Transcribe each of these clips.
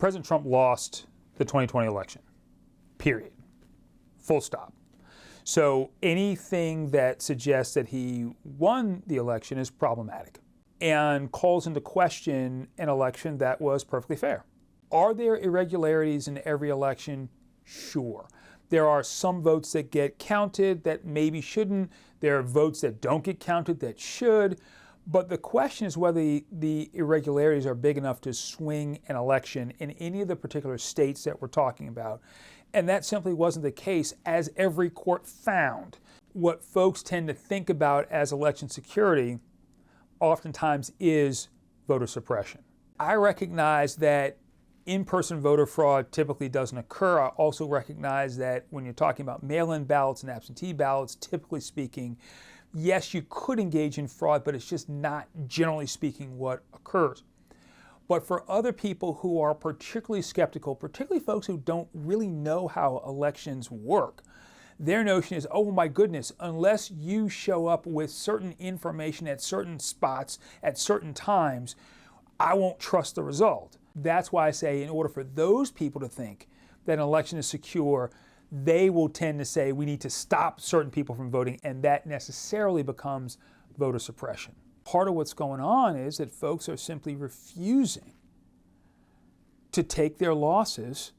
President Trump lost the 2020 election, period. Full stop. So anything that suggests that he won the election is problematic and calls into question an election that was perfectly fair. Are there irregularities in every election? Sure. There are some votes that get counted that maybe shouldn't. There are votes that don't get counted that should. But the question is whether the irregularities are big enough to swing an election in any of the particular states that we're talking about. And that simply wasn't the case, as every court found. What folks tend to think about as election security oftentimes is voter suppression. I recognize that in-person voter fraud typically doesn't occur. I also recognize that when you're talking about mail-in ballots and absentee ballots, typically speaking, yes, you could engage in fraud, but it's just not, generally speaking, what occurs. But for other people who are particularly skeptical, particularly folks who don't really know how elections work, their notion is, oh my goodness, unless you show up with certain information at certain spots at certain times, I won't trust the result. That's why I say in order for those people to think that an election is secure, they will tend to say we need to stop certain people from voting, and that necessarily becomes voter suppression. Part of what's going on is that folks are simply refusing to take their losses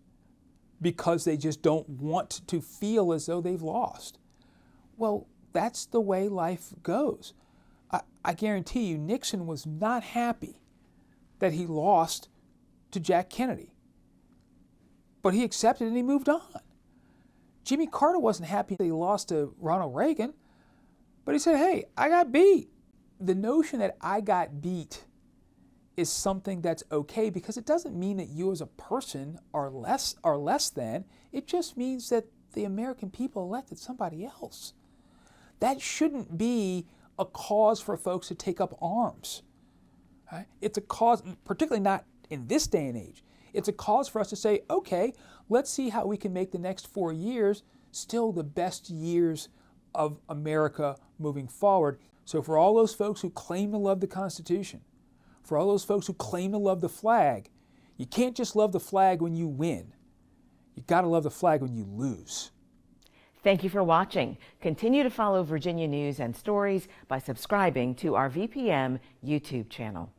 because they just don't want to feel as though they've lost. Well, that's the way life goes. I guarantee you, Nixon was not happy that he lost to Jack Kennedy, but he accepted it and he moved on. Jimmy Carter wasn't happy that he lost to Ronald Reagan, but he said, hey, I got beat. The notion that I got beat is something that's okay because it doesn't mean that you as a person are less than. It just means that the American people elected somebody else. That shouldn't be a cause for folks to take up arms. Right? It's a cause, particularly not in this day and age. It's a cause for us to say, okay, let's see how we can make the next 4 years still the best years of America moving forward. So for all those folks who claim to love the Constitution, for all those folks who claim to love the flag, you can't just love the flag when you win. You got to love the flag when you lose. Thank you for watching. Continue to follow Virginia News and Stories by subscribing to our VPM YouTube channel.